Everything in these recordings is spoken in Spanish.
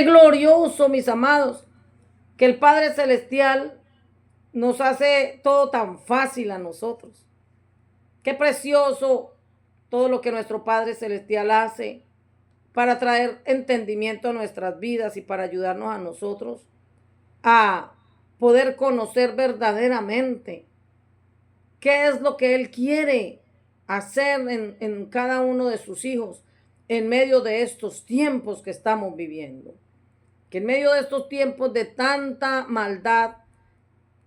Glorioso, mis amados, que el Padre Celestial nos hace todo tan fácil a nosotros. Qué precioso todo lo que nuestro Padre Celestial hace para traer entendimiento a nuestras vidas y para ayudarnos a nosotros a poder conocer verdaderamente qué es lo que Él quiere hacer en cada uno de sus hijos en medio de estos tiempos que estamos viviendo. Que en medio de estos tiempos de tanta maldad,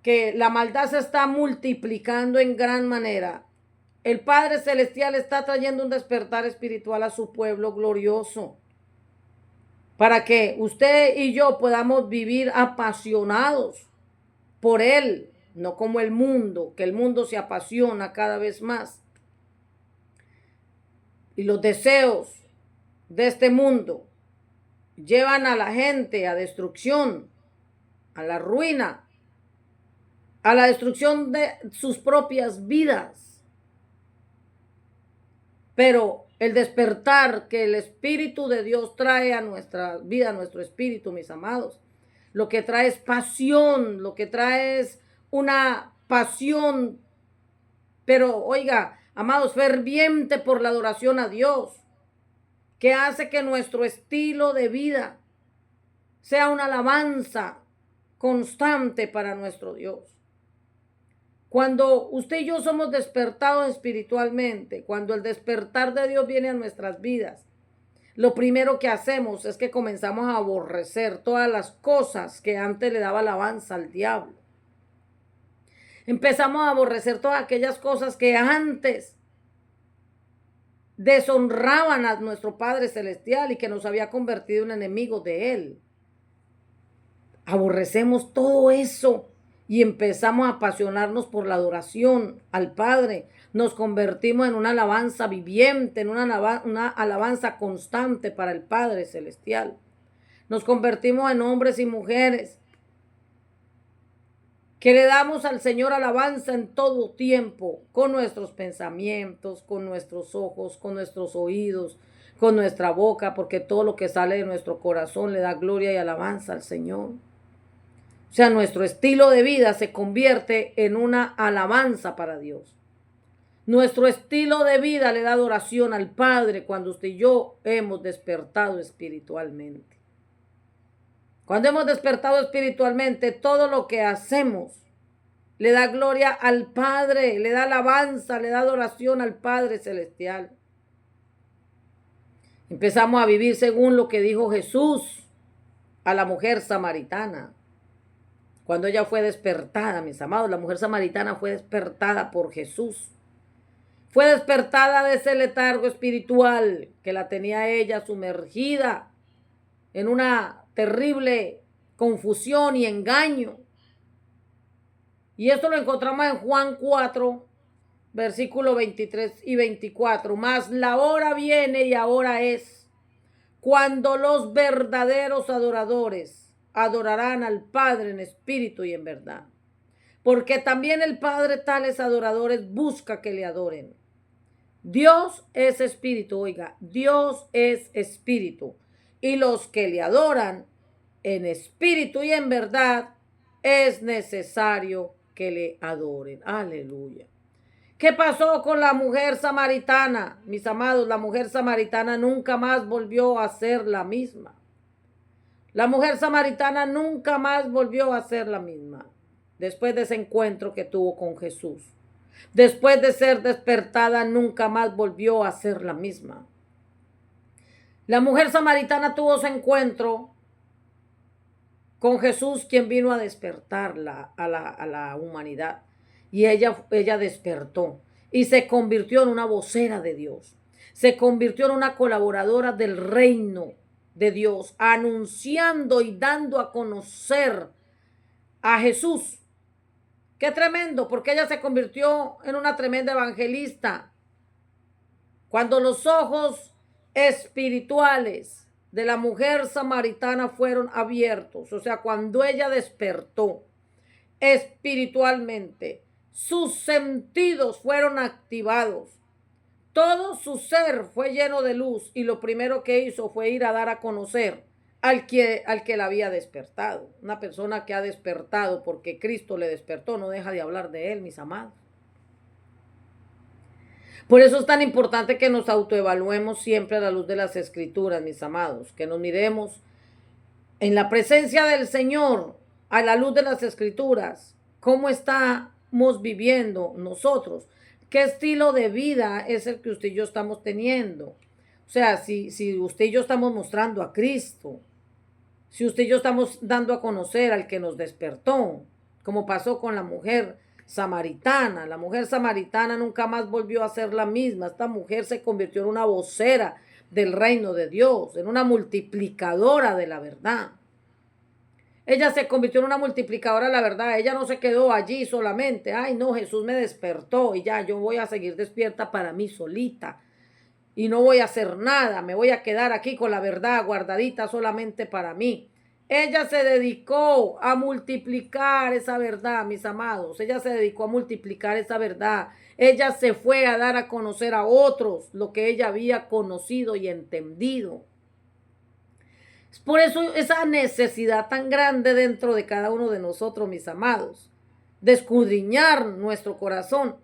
que la maldad se está multiplicando en gran manera, el Padre Celestial está trayendo un despertar espiritual a su pueblo glorioso, para que usted y yo podamos vivir apasionados por Él, no como el mundo, que el mundo se apasiona cada vez más. Y los deseos de este mundo llevan a la gente a destrucción, a la ruina, a la destrucción de sus propias vidas. Pero el despertar que el Espíritu de Dios trae a nuestra vida, a nuestro espíritu, mis amados, lo que trae es pasión, lo que trae es una pasión, pero oiga, amados, ferviente por la adoración a Dios, que hace que nuestro estilo de vida sea una alabanza constante para nuestro Dios. Cuando usted y yo somos despertados espiritualmente, cuando el despertar de Dios viene a nuestras vidas, lo primero que hacemos es que comenzamos a aborrecer todas las cosas que antes le daba alabanza al diablo. Empezamos a aborrecer todas aquellas cosas que antes deshonraban a nuestro Padre Celestial y que nos había convertido en enemigos de Él. Aborrecemos todo eso y empezamos a apasionarnos por la adoración al Padre. Nos convertimos en una alabanza viviente, en una alabanza constante para el Padre Celestial. Nos convertimos en hombres y mujeres que le damos al Señor alabanza en todo tiempo, con nuestros pensamientos, con nuestros ojos, con nuestros oídos, con nuestra boca, porque todo lo que sale de nuestro corazón le da gloria y alabanza al Señor. O sea, nuestro estilo de vida se convierte en una alabanza para Dios. Nuestro estilo de vida le da adoración al Padre cuando usted y yo hemos despertado espiritualmente. Cuando hemos despertado espiritualmente, todo lo que hacemos le da gloria al Padre, le da alabanza, le da adoración al Padre Celestial. Empezamos a vivir según lo que dijo Jesús a la mujer samaritana. Cuando ella fue despertada, mis amados, la mujer samaritana fue despertada por Jesús. Fue despertada de ese letargo espiritual que la tenía ella sumergida en una terrible confusión y engaño. Y esto lo encontramos en Juan 4, versículos 23 y 24. Mas la hora viene y ahora es, cuando los verdaderos adoradores adorarán al Padre en espíritu y en verdad. Porque también el Padre tales adoradores busca que le adoren. Dios es espíritu, oiga, Dios es espíritu. Y los que le adoran en espíritu y en verdad es necesario que le adoren. Aleluya. ¿Qué pasó con la mujer samaritana? Mis amados, la mujer samaritana nunca más volvió a ser la misma. La mujer samaritana nunca más volvió a ser la misma después de ese encuentro que tuvo con Jesús. Después de ser despertada, nunca más volvió a ser la misma. La mujer samaritana tuvo ese encuentro con Jesús, quien vino a despertarla a la humanidad. Y ella despertó y se convirtió en una vocera de Dios. Se convirtió en una colaboradora del reino de Dios, anunciando y dando a conocer a Jesús. Qué tremendo, porque ella se convirtió en una tremenda evangelista. Cuando los ojos espirituales de la mujer samaritana fueron abiertos, o sea, cuando ella despertó espiritualmente, sus sentidos fueron activados. Todo su ser fue lleno de luz y lo primero que hizo fue ir a dar a conocer al que la había despertado. Una persona que ha despertado porque Cristo le despertó, no deja de hablar de él, mis amados. Por eso es tan importante que nos autoevaluemos siempre a la luz de las Escrituras, mis amados, que nos miremos en la presencia del Señor, a la luz de las Escrituras, cómo estamos viviendo nosotros, qué estilo de vida es el que usted y yo estamos teniendo. O sea, si usted y yo estamos mostrando a Cristo, si usted y yo estamos dando a conocer al que nos despertó, como pasó con la mujer samaritana. La mujer samaritana nunca más volvió a ser la misma. Esta mujer se convirtió en una vocera del reino de Dios, en una multiplicadora de la verdad. Ella se convirtió en una multiplicadora de la verdad. Ella no se quedó allí solamente. Ay, no, Jesús me despertó y ya, yo voy a seguir despierta para mí solita. Y no voy a hacer nada, me voy a quedar aquí con la verdad guardadita solamente para mí. Ella se dedicó a multiplicar esa verdad, mis amados. Ella se dedicó a multiplicar esa verdad. Ella se fue a dar a conocer a otros lo que ella había conocido y entendido. Es por eso esa necesidad tan grande dentro de cada uno de nosotros, mis amados, de escudriñar nuestro corazón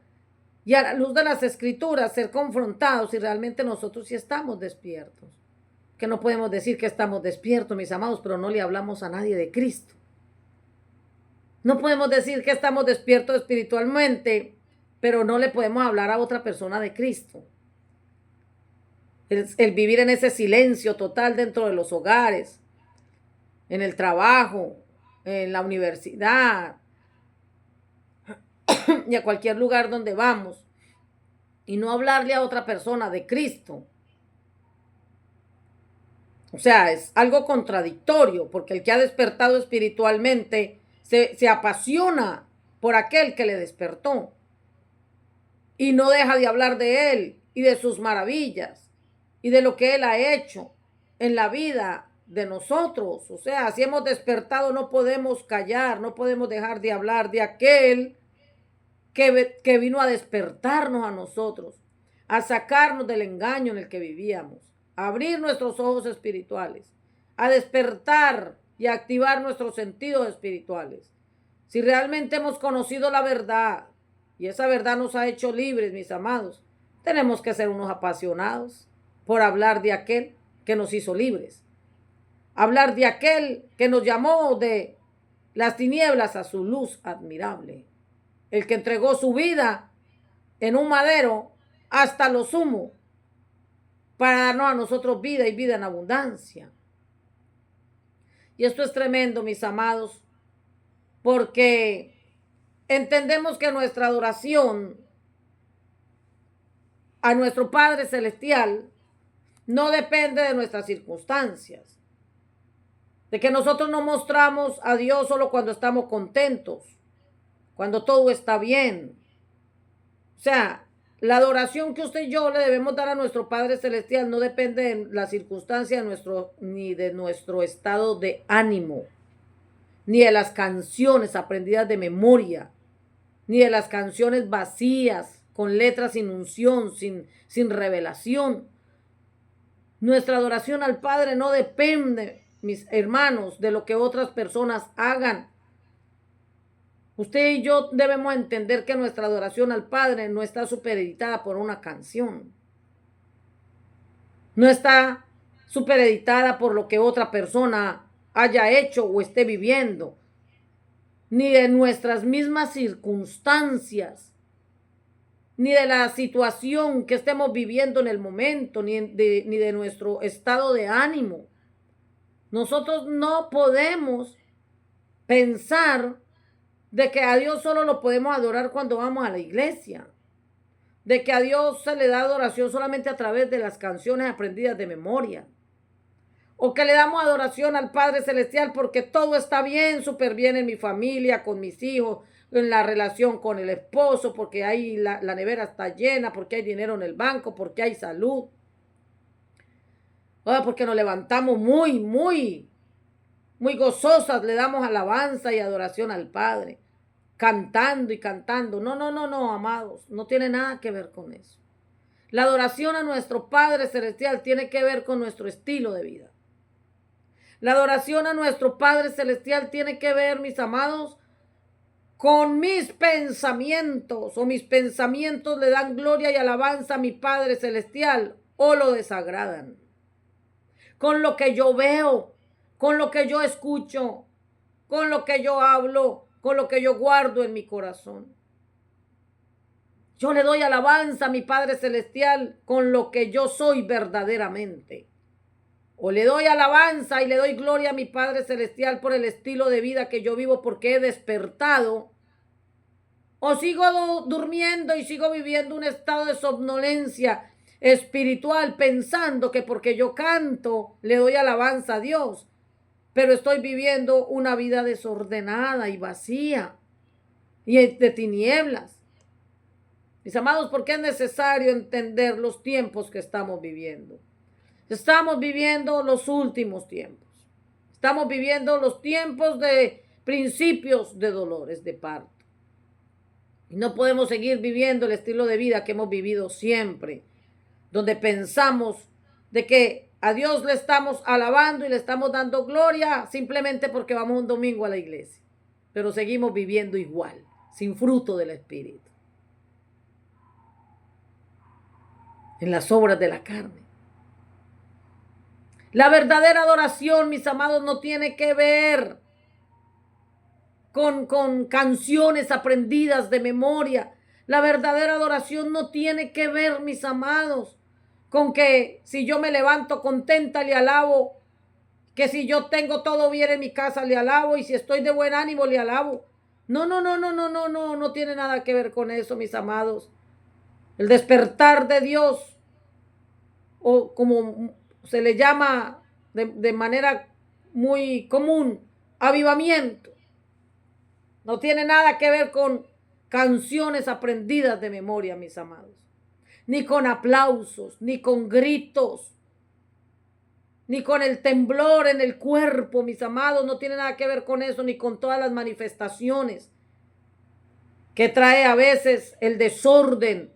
y a la luz de las Escrituras ser confrontados si realmente nosotros sí estamos despiertos. Que no podemos decir que estamos despiertos, mis amados, pero no le hablamos a nadie de Cristo. No podemos decir que estamos despiertos espiritualmente, pero no le podemos hablar a otra persona de Cristo. El vivir en ese silencio total dentro de los hogares, en el trabajo, en la universidad y a cualquier lugar donde vamos, y no hablarle a otra persona de Cristo. O sea, es algo contradictorio, porque el que ha despertado espiritualmente se apasiona por aquel que le despertó y no deja de hablar de él y de sus maravillas y de lo que él ha hecho en la vida de nosotros. O sea, si hemos despertado no podemos callar, no podemos dejar de hablar de aquel que vino a despertarnos a nosotros, a sacarnos del engaño en el que vivíamos, a abrir nuestros ojos espirituales, a despertar y a activar nuestros sentidos espirituales. Si realmente hemos conocido la verdad y esa verdad nos ha hecho libres, mis amados, tenemos que ser unos apasionados por hablar de aquel que nos hizo libres, hablar de aquel que nos llamó de las tinieblas a su luz admirable, el que entregó su vida en un madero hasta lo sumo para darnos a nosotros vida y vida en abundancia. Y esto es tremendo, mis amados, porque entendemos que nuestra adoración a nuestro Padre Celestial no depende de nuestras circunstancias, de que nosotros no mostramos a Dios solo cuando estamos contentos, cuando todo está bien. O sea, la adoración que usted y yo le debemos dar a nuestro Padre Celestial no depende de la circunstancia ni de nuestro estado de ánimo, ni de las canciones aprendidas de memoria, ni de las canciones vacías, con letras sin unción, sin revelación. Nuestra adoración al Padre no depende, mis hermanos, de lo que otras personas hagan. Usted y yo debemos entender que nuestra adoración al Padre no está supereditada por una canción. No está supereditada por lo que otra persona haya hecho o esté viviendo, ni de nuestras mismas circunstancias, ni de la situación que estemos viviendo en el momento, ni de nuestro estado de ánimo. Nosotros no podemos pensar de que a Dios solo lo podemos adorar cuando vamos a la iglesia, de que a Dios se le da adoración solamente a través de las canciones aprendidas de memoria, o que le damos adoración al Padre Celestial porque todo está bien, súper bien en mi familia, con mis hijos, en la relación con el esposo, porque ahí la nevera está llena, porque hay dinero en el banco, porque hay salud. Porque nos levantamos muy gozosas, le damos alabanza y adoración al Padre, cantando y cantando. No, amados, no tiene nada que ver con eso. La adoración a nuestro Padre Celestial tiene que ver con nuestro estilo de vida. La adoración a nuestro Padre Celestial tiene que ver, mis amados, con mis pensamientos, o mis pensamientos le dan gloria y alabanza a mi Padre Celestial o lo desagradan. Con lo que yo veo, con lo que yo escucho, con lo que yo hablo, con lo que yo guardo en mi corazón. Yo le doy alabanza a mi Padre Celestial con lo que yo soy verdaderamente. O le doy alabanza y le doy gloria a mi Padre Celestial por el estilo de vida que yo vivo porque he despertado. O sigo durmiendo y sigo viviendo un estado de somnolencia espiritual pensando que porque yo canto le doy alabanza a Dios. Pero estoy viviendo una vida desordenada y vacía y de tinieblas. Mis amados, porque es necesario entender los tiempos que estamos viviendo. Estamos viviendo los últimos tiempos. Estamos viviendo los tiempos de principios de dolores de parto. Y no podemos seguir viviendo el estilo de vida que hemos vivido siempre, donde pensamos de que a Dios le estamos alabando y le estamos dando gloria simplemente porque vamos un domingo a la iglesia. Pero seguimos viviendo igual, sin fruto del Espíritu, en las obras de la carne. La verdadera adoración, mis amados, no tiene que ver con canciones aprendidas de memoria. La verdadera adoración no tiene que ver, mis amados, con que si yo me levanto contenta le alabo, que si yo tengo todo bien en mi casa le alabo y si estoy de buen ánimo le alabo. No tiene nada que ver con eso, mis amados. El despertar de Dios, o como se le llama de manera muy común, avivamiento, no tiene nada que ver con canciones aprendidas de memoria, mis amados, ni con aplausos, ni con gritos, ni con el temblor en el cuerpo, mis amados. No tiene nada que ver con eso, ni con todas las manifestaciones que trae a veces el desorden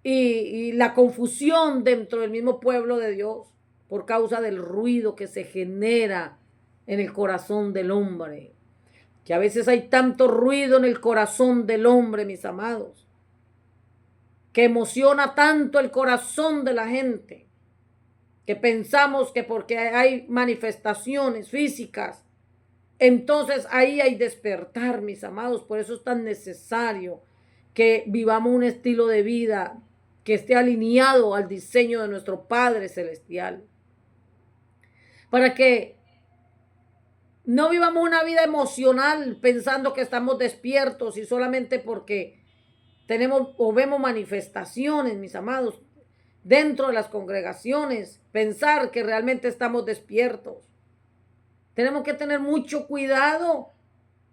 y la confusión dentro del mismo pueblo de Dios por causa del ruido que se genera en el corazón del hombre. Que a veces hay tanto ruido en el corazón del hombre, mis amados, que emociona tanto el corazón de la gente, que pensamos que porque hay manifestaciones físicas, entonces ahí hay despertar, mis amados. Por eso es tan necesario que vivamos un estilo de vida que esté alineado al diseño de nuestro Padre Celestial, para que no vivamos una vida emocional pensando que estamos despiertos y solamente porque tenemos o vemos manifestaciones, mis amados, dentro de las congregaciones, pensar que realmente estamos despiertos. Tenemos que tener mucho cuidado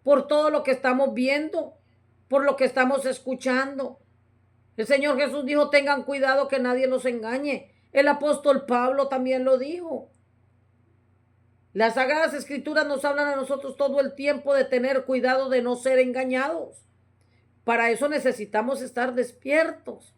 por todo lo que estamos viendo, por lo que estamos escuchando. El Señor Jesús dijo, tengan cuidado que nadie los engañe. El apóstol Pablo también lo dijo. Las Sagradas Escrituras nos hablan a nosotros todo el tiempo de tener cuidado de no ser engañados. Para eso necesitamos estar despiertos.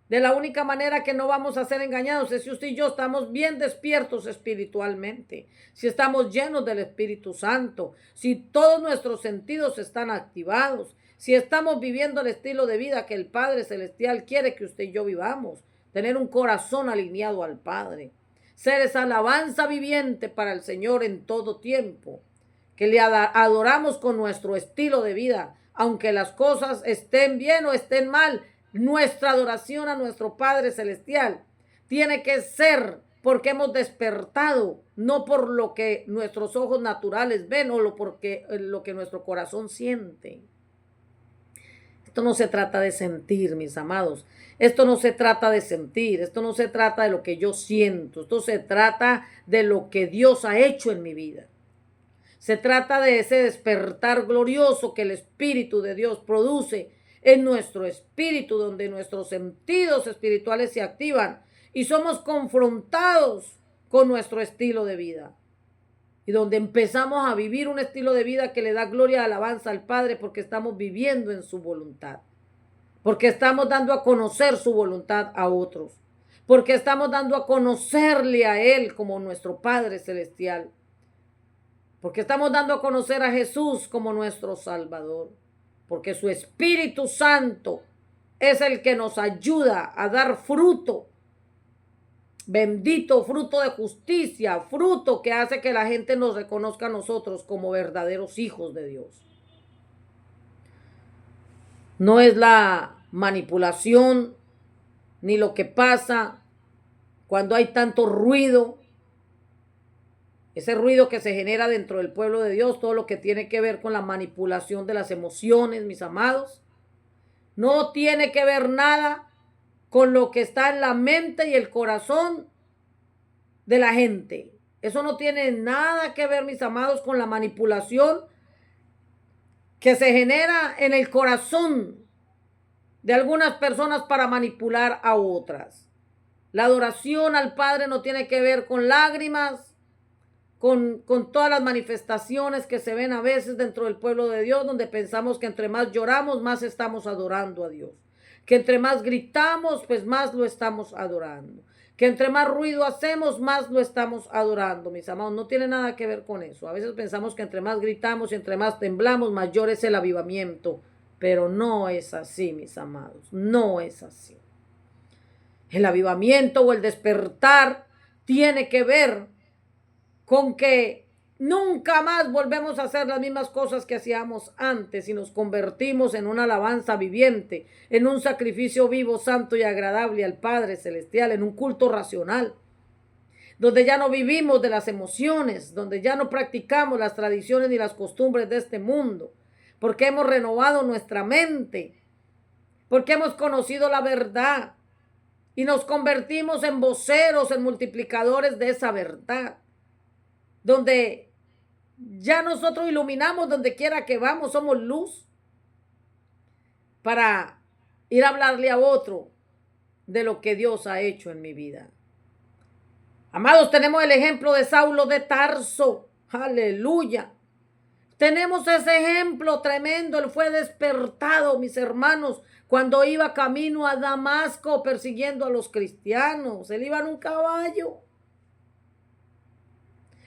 De la única manera que no vamos a ser engañados es si usted y yo estamos bien despiertos espiritualmente, si estamos llenos del Espíritu Santo, si todos nuestros sentidos están activados, si estamos viviendo el estilo de vida que el Padre Celestial quiere que usted y yo vivamos, tener un corazón alineado al Padre, ser esa alabanza viviente para el Señor en todo tiempo, que le adoramos con nuestro estilo de vida, aunque las cosas estén bien o estén mal. Nuestra adoración a nuestro Padre Celestial tiene que ser porque hemos despertado, no por lo que nuestros ojos naturales ven o lo que nuestro corazón siente. Esto no se trata de sentir, mis amados. Esto no se trata de sentir. Esto no se trata de lo que yo siento. Esto se trata de lo que Dios ha hecho en mi vida. Se trata de ese despertar glorioso que el Espíritu de Dios produce en nuestro espíritu, donde nuestros sentidos espirituales se activan y somos confrontados con nuestro estilo de vida. Y donde empezamos a vivir un estilo de vida que le da gloria y alabanza al Padre porque estamos viviendo en su voluntad. Porque estamos dando a conocer su voluntad a otros. Porque estamos dando a conocerle a Él como nuestro Padre Celestial. Porque estamos dando a conocer a Jesús como nuestro Salvador. Porque su Espíritu Santo es el que nos ayuda a dar fruto. Bendito fruto de justicia, fruto que hace que la gente nos reconozca a nosotros como verdaderos hijos de Dios. No es la manipulación ni lo que pasa cuando hay tanto ruido, ese ruido que se genera dentro del pueblo de Dios, todo lo que tiene que ver con la manipulación de las emociones, mis amados, no tiene que ver nada con lo que está en la mente y el corazón de la gente. Eso no tiene nada que ver, mis amados, con la manipulación que se genera en el corazón de algunas personas para manipular a otras. La adoración al Padre no tiene que ver con lágrimas, con todas las manifestaciones que se ven a veces dentro del pueblo de Dios, donde pensamos que entre más lloramos, más estamos adorando a Dios. Que entre más gritamos, pues más lo estamos adorando. Que entre más ruido hacemos, más lo estamos adorando, mis amados. No tiene nada que ver con eso. A veces pensamos que entre más gritamos y entre más temblamos, mayor es el avivamiento. Pero no es así, mis amados. No es así. El avivamiento o el despertar tiene que ver con que nunca más volvemos a hacer las mismas cosas que hacíamos antes y nos convertimos en una alabanza viviente, en un sacrificio vivo, santo y agradable al Padre Celestial, en un culto racional, donde ya no vivimos de las emociones, donde ya no practicamos las tradiciones ni las costumbres de este mundo, porque hemos renovado nuestra mente, porque hemos conocido la verdad y nos convertimos en voceros, en multiplicadores de esa verdad, donde ya nosotros iluminamos donde quiera que vamos, somos luz para ir a hablarle a otro de lo que Dios ha hecho en mi vida. Amados, tenemos el ejemplo de Saulo de Tarso, aleluya. Tenemos ese ejemplo tremendo, él fue despertado, mis hermanos, cuando iba camino a Damasco persiguiendo a los cristianos, él iba en un caballo.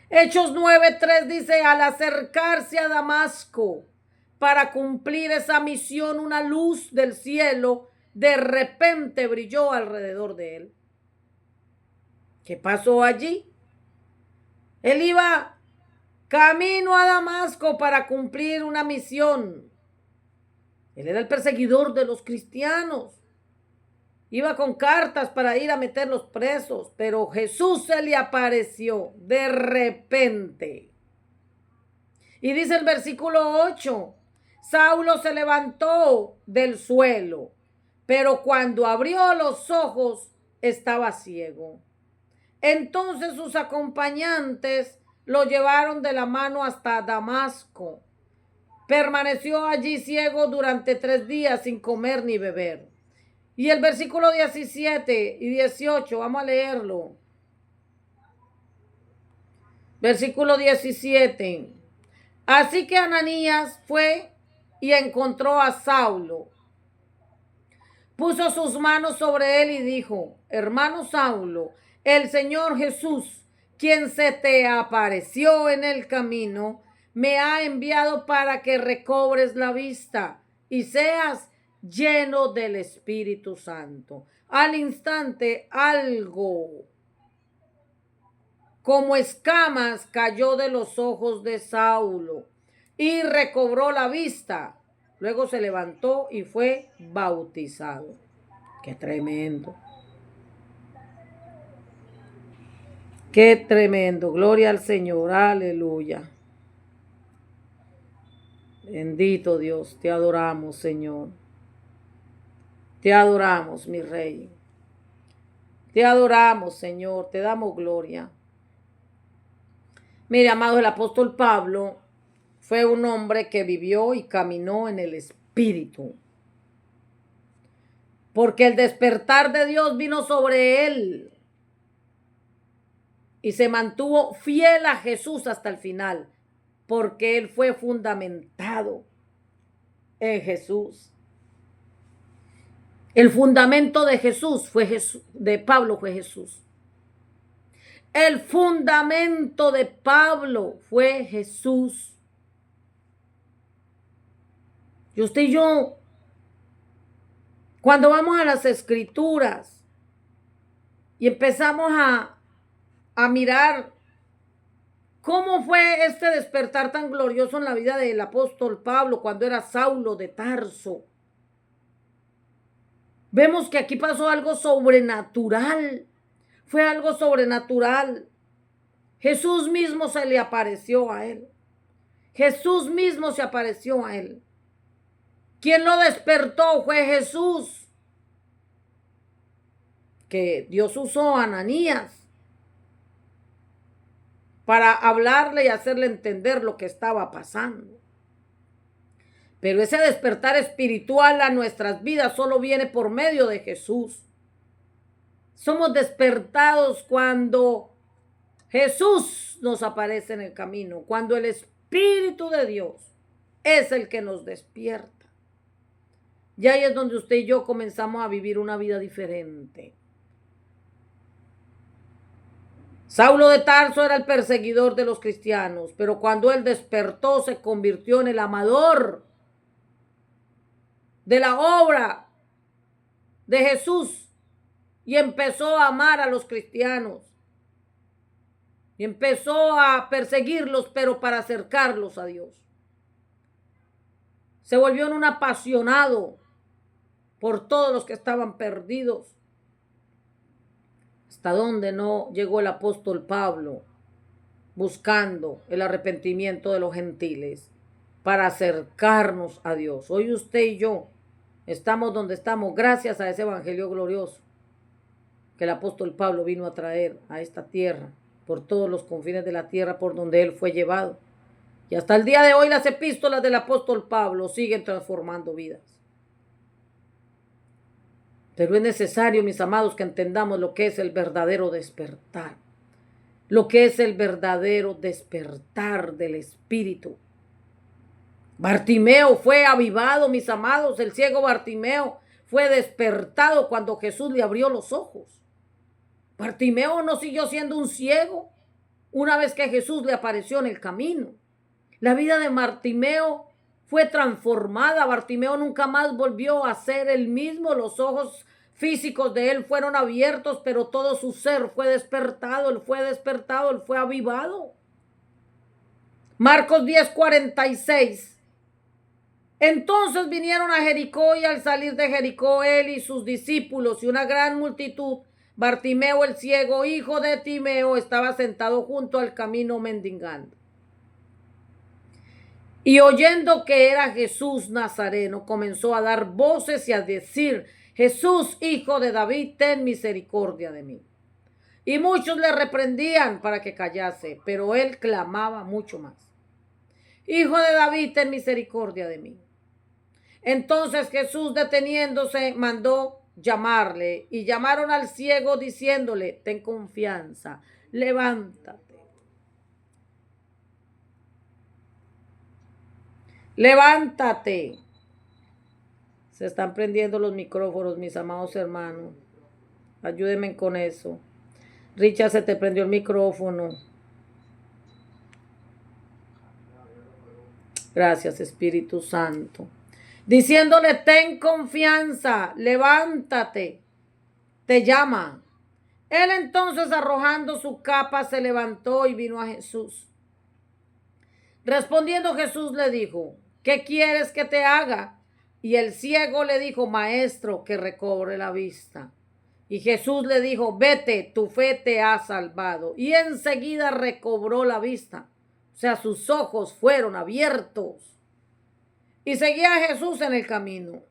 Hechos 9:3 dice, al acercarse a Damasco para cumplir esa misión, una luz del cielo de repente brilló alrededor de él. ¿Qué pasó allí? Él iba camino a Damasco para cumplir una misión. Él era el perseguidor de los cristianos. Iba con cartas para ir a meterlos presos, pero Jesús se le apareció de repente. Y dice el versículo 8, Saulo se levantó del suelo, pero cuando abrió los ojos estaba ciego. Entonces sus acompañantes lo llevaron de la mano hasta Damasco. Permaneció allí ciego durante 3 días sin comer ni beber. Y el versículo 17 y 18, vamos a leerlo. Versículo 17. Así que Ananías fue y encontró a Saulo. Puso sus manos sobre él y dijo, hermano Saulo, el Señor Jesús, quien se te apareció en el camino, me ha enviado para que recobres la vista y seas lleno del Espíritu Santo. Al instante algo como escamas cayó de los ojos de Saulo y recobró la vista. Luego se levantó y fue bautizado. ¡Qué tremendo! ¡Qué tremendo! Gloria al Señor, aleluya. Bendito Dios, te adoramos, Señor. Te adoramos, mi Rey. Te adoramos, Señor, te damos gloria. Mire, amados, el apóstol Pablo fue un hombre que vivió y caminó en el Espíritu. Porque el despertar de Dios vino sobre él. Y se mantuvo fiel a Jesús hasta el final. Porque él fue fundamentado en Jesús. El fundamento de Jesús fue Jesús, de Pablo fue Jesús. El fundamento de Pablo fue Jesús. Y usted y yo, cuando vamos a las Escrituras y empezamos a mirar cómo fue este despertar tan glorioso en la vida del apóstol Pablo cuando era Saulo de Tarso, vemos que aquí pasó algo sobrenatural. Fue algo sobrenatural. Jesús mismo se le apareció a él. Jesús mismo se apareció a él. Quien lo despertó fue Jesús, que Dios usó a Ananías para hablarle y hacerle entender lo que estaba pasando. Pero ese despertar espiritual a nuestras vidas solo viene por medio de Jesús. Somos despertados cuando Jesús nos aparece en el camino, cuando el Espíritu de Dios es el que nos despierta. Y ahí es donde usted y yo comenzamos a vivir una vida diferente. Saulo de Tarso era el perseguidor de los cristianos, pero cuando él despertó se convirtió en el amador de la obra de Jesús y empezó a amar a los cristianos y empezó a perseguirlos, pero para acercarlos a Dios. Se volvió en un apasionado por todos los que estaban perdidos. Hasta donde no llegó el apóstol Pablo buscando el arrepentimiento de los gentiles para acercarnos a Dios. Hoy usted y yo estamos donde estamos gracias a ese evangelio glorioso que el apóstol Pablo vino a traer a esta tierra, por todos los confines de la tierra por donde él fue llevado. Y hasta el día de hoy las epístolas del apóstol Pablo siguen transformando vidas. Pero es necesario, mis amados, que entendamos lo que es el verdadero despertar. Lo que es el verdadero despertar del Espíritu. Bartimeo fue avivado, mis amados. El ciego Bartimeo fue despertado cuando Jesús le abrió los ojos. Bartimeo no siguió siendo un ciego una vez que Jesús le apareció en el camino. La vida de Bartimeo fue transformada. Bartimeo nunca más volvió a ser el mismo. Los ojos físicos de él fueron abiertos, pero todo su ser fue despertado. Él fue despertado, él fue avivado. Marcos 10:46. Entonces vinieron a Jericó y al salir de Jericó él y sus discípulos y una gran multitud, Bartimeo el ciego, hijo de Timeo, estaba sentado junto al camino mendigando. Y oyendo que era Jesús Nazareno, comenzó a dar voces y a decir: Jesús, hijo de David, ten misericordia de mí. Y muchos le reprendían para que callase, pero él clamaba mucho más: Hijo de David, ten misericordia de mí. Entonces Jesús, deteniéndose, mandó llamarle, y llamaron al ciego diciéndole: ten confianza, levántate. Levántate. Se están prendiendo los micrófonos, mis amados hermanos. Ayúdenme con eso. Richard, se te prendió el micrófono. Gracias, Espíritu Santo. Diciéndole: ten confianza, levántate. Te llama. Él entonces, arrojando su capa, se levantó y vino a Jesús. Respondiendo Jesús le dijo: ¿qué quieres que te haga? Y el ciego le dijo: Maestro, que recobre la vista. Y Jesús le dijo: vete, tu fe te ha salvado. Y enseguida recobró la vista. O sea, sus ojos fueron abiertos. Y seguía a Jesús en el camino.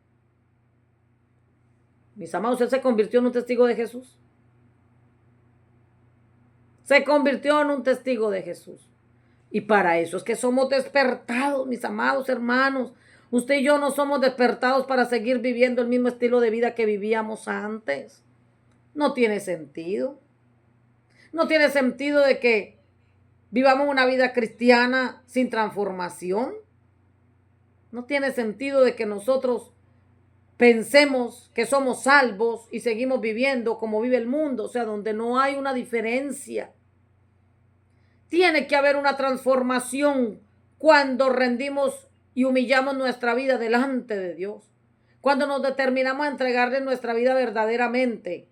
Mis amados, él se convirtió en un testigo de Jesús. Se convirtió en un testigo de Jesús. Y para eso es que somos despertados, mis amados hermanos. Usted y yo no somos despertados para seguir viviendo el mismo estilo de vida que vivíamos antes. No tiene sentido. No tiene sentido de que vivamos una vida cristiana sin transformación. No tiene sentido de que nosotros pensemos que somos salvos y seguimos viviendo como vive el mundo, o sea, donde no hay una diferencia. Tiene que haber una transformación cuando rendimos y humillamos nuestra vida delante de Dios. Cuando nos determinamos a entregarle nuestra vida verdaderamente.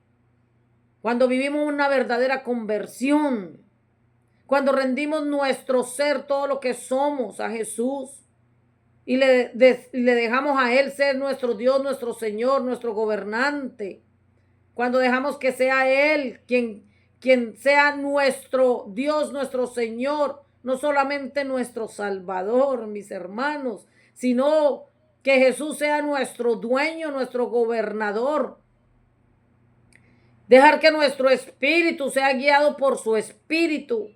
Cuando vivimos una verdadera conversión. Cuando rendimos nuestro ser, todo lo que somos a Jesús. Y le dejamos a Él ser nuestro Dios, nuestro Señor, nuestro gobernante. Cuando dejamos que sea Él quien sea nuestro Dios, nuestro Señor, no solamente nuestro Salvador, mis hermanos, sino que Jesús sea nuestro dueño, nuestro gobernador. Dejar que nuestro espíritu sea guiado por su espíritu.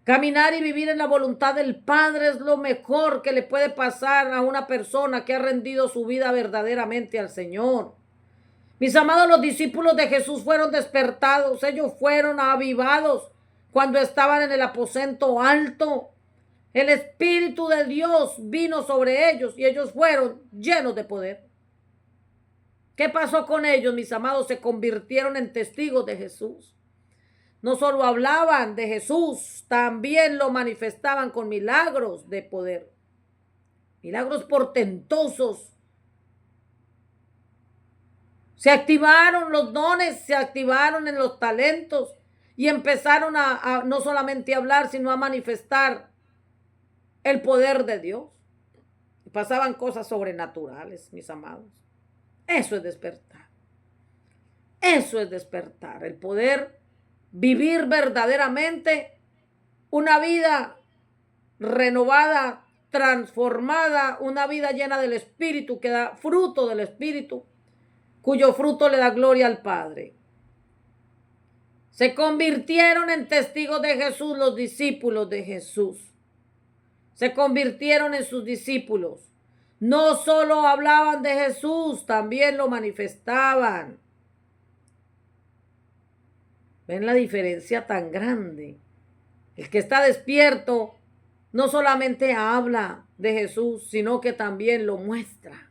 Caminar y vivir en la voluntad del Padre es lo mejor que le puede pasar a una persona que ha rendido su vida verdaderamente al Señor. Mis amados, los discípulos de Jesús fueron despertados, ellos fueron avivados cuando estaban en el aposento alto. El Espíritu de Dios vino sobre ellos y ellos fueron llenos de poder. ¿Qué pasó con ellos, mis amados? Se convirtieron en testigos de Jesús. No solo hablaban de Jesús, también lo manifestaban con milagros de poder. Milagros portentosos. Se activaron los dones, se activaron en los talentos y empezaron a no solamente a hablar, sino a manifestar el poder de Dios. Pasaban cosas sobrenaturales, mis amados. Eso es despertar. Eso es despertar. El poder vivir verdaderamente una vida renovada, transformada, una vida llena del Espíritu, que da fruto del Espíritu, cuyo fruto le da gloria al Padre. Se convirtieron en testigos de Jesús los discípulos de Jesús. Se convirtieron en sus discípulos. No solo hablaban de Jesús, también lo manifestaban. ¿Ven la diferencia tan grande? El que está despierto no solamente habla de Jesús, sino que también lo muestra,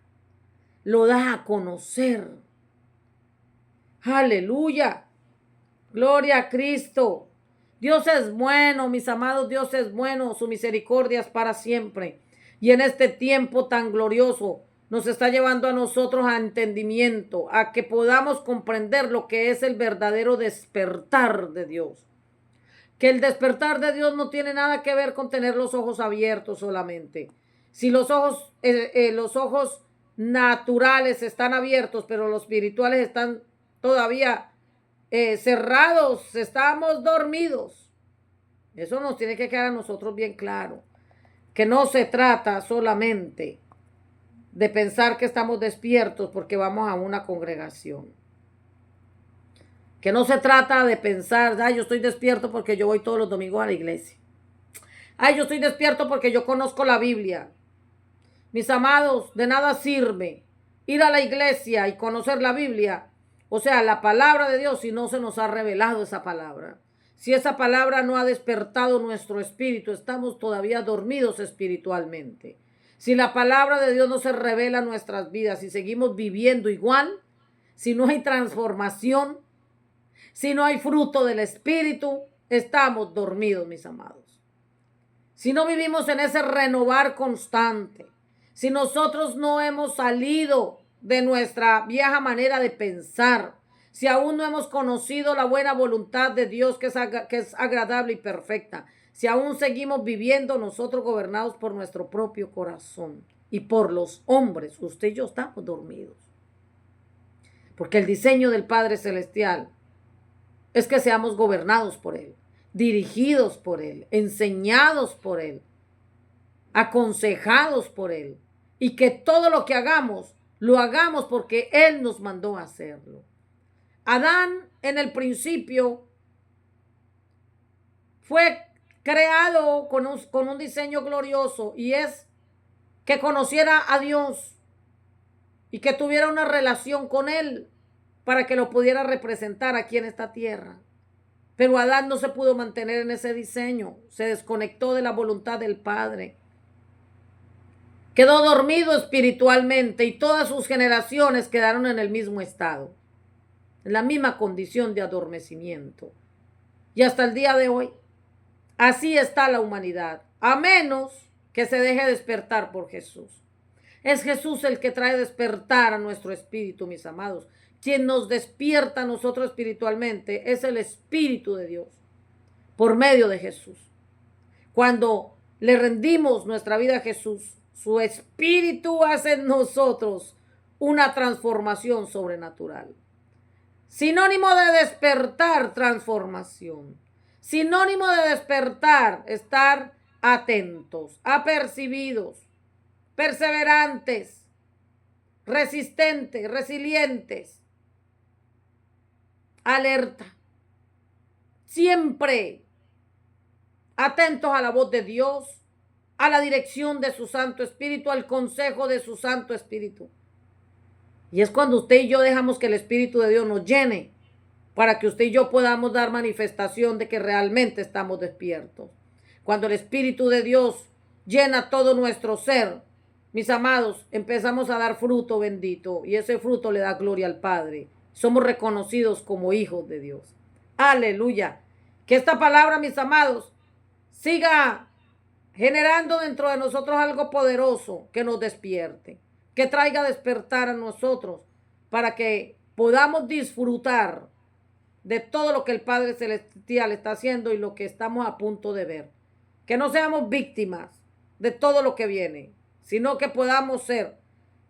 lo da a conocer. Aleluya. Gloria a Cristo. Dios es bueno, mis amados, Dios es bueno, su misericordia es para siempre. Y en este tiempo tan glorioso nos está llevando a nosotros a entendimiento, a que podamos comprender lo que es el verdadero despertar de Dios. Que el despertar de Dios no tiene nada que ver con tener los ojos abiertos solamente. Si los ojos naturales están abiertos, pero los espirituales están todavía cerrados, estamos dormidos. Eso nos tiene que quedar a nosotros bien claro. Que no se trata solamente de pensar que estamos despiertos porque vamos a una congregación. Que no se trata de pensar, yo estoy despierto porque yo voy todos los domingos a la iglesia. Yo estoy despierto porque yo conozco la Biblia. Mis amados, de nada sirve ir a la iglesia y conocer la Biblia, o sea, la palabra de Dios, si no se nos ha revelado esa palabra. Si esa palabra no ha despertado nuestro espíritu, estamos todavía dormidos espiritualmente. Si la palabra de Dios no se revela en nuestras vidas y seguimos viviendo igual, si no hay transformación, si no hay fruto del espíritu, estamos dormidos, mis amados. Si no vivimos en ese renovar constante, si nosotros no hemos salido de nuestra vieja manera de pensar, si aún no hemos conocido la buena voluntad de Dios que es agradable y perfecta, si aún seguimos viviendo nosotros gobernados por nuestro propio corazón y por los hombres, usted y yo estamos dormidos. Porque el diseño del Padre Celestial es que seamos gobernados por Él, dirigidos por Él, enseñados por Él, aconsejados por Él, y que todo lo que hagamos, lo hagamos porque Él nos mandó a hacerlo. Adán en el principio fue creado con un diseño glorioso, y es que conociera a Dios y que tuviera una relación con Él para que lo pudiera representar aquí en esta tierra. Pero Adán no se pudo mantener en ese diseño, se desconectó de la voluntad del Padre. Quedó dormido espiritualmente y todas sus generaciones quedaron en el mismo estado, en la misma condición de adormecimiento. Y hasta el día de hoy, Así está la humanidad, a menos que se deje despertar por Jesús. Es Jesús el que trae despertar a nuestro espíritu, mis amados. Quien nos despierta a nosotros espiritualmente es el Espíritu de Dios, por medio de Jesús. Cuando le rendimos nuestra vida a Jesús, su Espíritu hace en nosotros una transformación sobrenatural. Sinónimo de despertar, transformación. Sinónimo de despertar, estar atentos, apercibidos, perseverantes, resistentes, resilientes, alerta. Siempre atentos a la voz de Dios, a la dirección de su Santo Espíritu, al consejo de su Santo Espíritu. Y es cuando usted y yo dejamos que el Espíritu de Dios nos llene, para que usted y yo podamos dar manifestación de que realmente estamos despiertos. Cuando el Espíritu de Dios llena todo nuestro ser, mis amados, empezamos a dar fruto bendito, y ese fruto le da gloria al Padre. Somos reconocidos como hijos de Dios. Aleluya. Que esta palabra, mis amados, siga generando dentro de nosotros algo poderoso que nos despierte, que traiga despertar a nosotros para que podamos disfrutar de todo lo que el Padre Celestial está haciendo y lo que estamos a punto de ver. Que no seamos víctimas de todo lo que viene, sino que podamos ser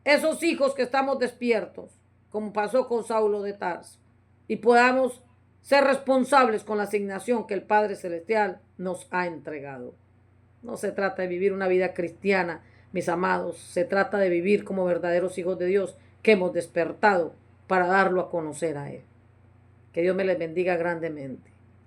esos hijos que estamos despiertos, como pasó con Saulo de Tarso, y podamos ser responsables con la asignación que el Padre Celestial nos ha entregado. No se trata de vivir una vida cristiana, mis amados, se trata de vivir como verdaderos hijos de Dios que hemos despertado para darlo a conocer a Él. Que Dios me les bendiga grandemente.